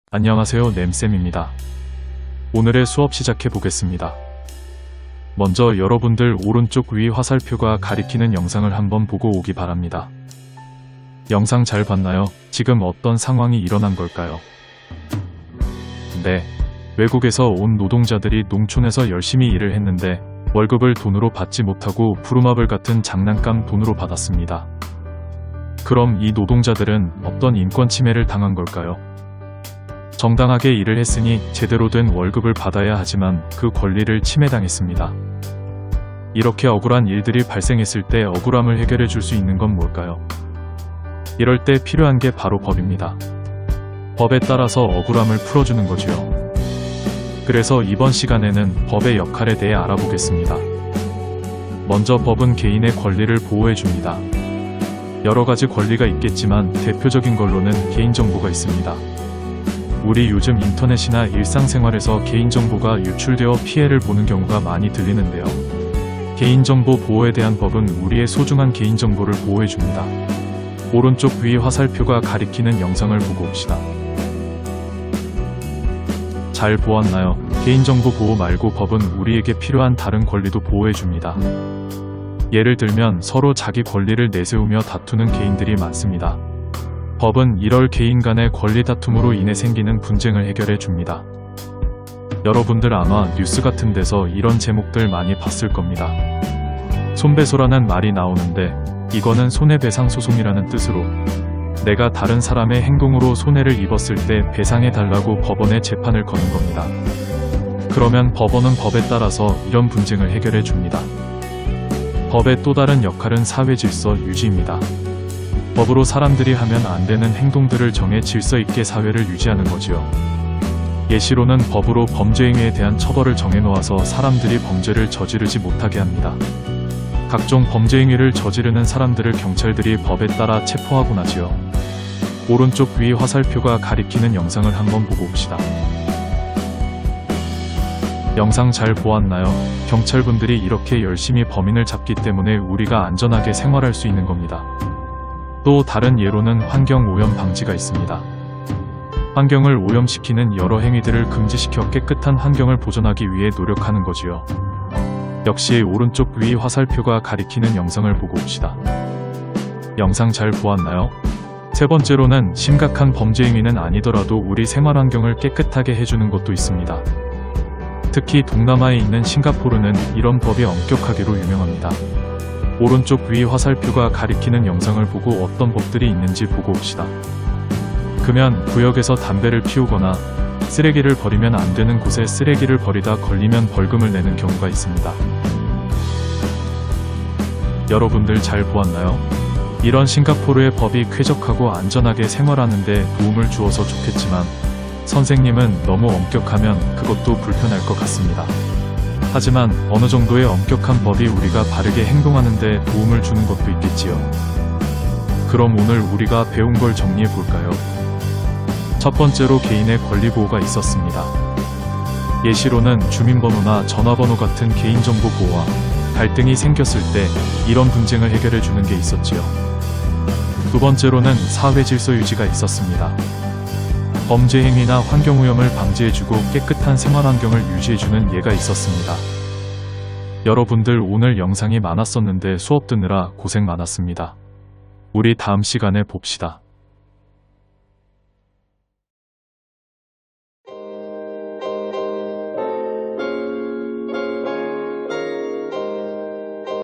안녕하세요, 램쌤입니다. 오늘의 수업 시작해 보겠습니다. 먼저 여러분들 오른쪽 위 화살표가 가리키는 영상을 한번 보고 오기 바랍니다. 영상 잘 봤나요? 지금 어떤 상황이 일어난 걸까요? 네, 외국에서 온 노동자들이 농촌에서 열심히 일을 했는데 월급을 돈으로 받지 못하고 부루마블 같은 장난감 돈으로 받았습니다. 그럼 이 노동자들은 어떤 인권 침해를 당한 걸까요? 정당하게 일을 했으니 제대로 된 월급을 받아야 하지만 그 권리를 침해당했습니다. 이렇게 억울한 일들이 발생했을 때 억울함을 해결해 줄 수 있는 건 뭘까요? 이럴 때 필요한 게 바로 법입니다. 법에 따라서 억울함을 풀어주는 거지요. 그래서 이번 시간에는 법의 역할에 대해 알아보겠습니다. 먼저 법은 개인의 권리를 보호해줍니다. 여러 가지 권리가 있겠지만 대표적인 걸로는 개인정보가 있습니다. 우리 요즘 인터넷이나 일상생활에서 개인정보가 유출되어 피해를 보는 경우가 많이 들리는데요. 개인정보 보호에 대한 법은 우리의 소중한 개인정보를 보호해줍니다. 오른쪽 위 화살표가 가리키는 영상을 보고 옵시다. 잘 보았나요? 개인정보 보호 말고 법은 우리에게 필요한 다른 권리도 보호해줍니다. 예를 들면 서로 자기 권리를 내세우며 다투는 개인들이 많습니다. 법은 이럴 개인 간의 권리 다툼으로 인해 생기는 분쟁을 해결해 줍니다. 여러분들 아마 뉴스 같은 데서 이런 제목들 많이 봤을 겁니다. 손배소라는 말이 나오는데 이거는 손해배상 소송이라는 뜻으로 내가 다른 사람의 행동으로 손해를 입었을 때 배상해 달라고 법원에 재판을 거는 겁니다. 그러면 법원은 법에 따라서 이런 분쟁을 해결해 줍니다. 법의 또 다른 역할은 사회질서 유지입니다. 법으로 사람들이 하면 안 되는 행동들을 정해 질서 있게 사회를 유지하는 거지요. 예시로는 법으로 범죄 행위에 대한 처벌을 정해놓아서 사람들이 범죄를 저지르지 못하게 합니다. 각종 범죄 행위를 저지르는 사람들을 경찰들이 법에 따라 체포하곤 하지요. 오른쪽 위 화살표가 가리키는 영상을 한번 보고 옵시다. 영상 잘 보았나요? 경찰분들이 이렇게 열심히 범인을 잡기 때문에 우리가 안전하게 생활할 수 있는 겁니다. 또 다른 예로는 환경오염 방지가 있습니다. 환경을 오염시키는 여러 행위들을 금지시켜 깨끗한 환경을 보존하기 위해 노력하는 거지요. 역시 오른쪽 위 화살표가 가리키는 영상을 보고 옵시다. 영상 잘 보았나요? 세 번째로는 심각한 범죄 행위는 아니더라도 우리 생활환경을 깨끗하게 해주는 것도 있습니다. 특히 동남아에 있는 싱가포르는 이런 법이 엄격하기로 유명합니다. 오른쪽 위 화살표가 가리키는 영상을 보고 어떤 법들이 있는지 보고 옵시다. 그러면 구역에서 담배를 피우거나 쓰레기를 버리면 안 되는 곳에 쓰레기를 버리다 걸리면 벌금을 내는 경우가 있습니다. 여러분들 잘 보았나요? 이런 싱가포르의 법이 쾌적하고 안전하게 생활하는 데 도움을 주어서 좋겠지만 선생님은 너무 엄격하면 그것도 불편할 것 같습니다. 하지만 어느 정도의 엄격한 법이 우리가 바르게 행동하는 데 도움을 주는 것도 있겠지요. 그럼 오늘 우리가 배운 걸 정리해 볼까요? 첫 번째로 개인의 권리 보호가 있었습니다. 예시로는 주민번호나 전화번호 같은 개인정보 보호와 갈등이 생겼을 때 이런 분쟁을 해결해 주는 게 있었지요. 두 번째로는 사회질서 유지가 있었습니다. 범죄 행위나 환경오염을 방지해주고 깨끗한 생활환경을 유지해주는 예가 있었습니다. 여러분들 오늘 영상이 많았었는데 수업 듣느라 고생 많았습니다. 우리 다음 시간에 봅시다.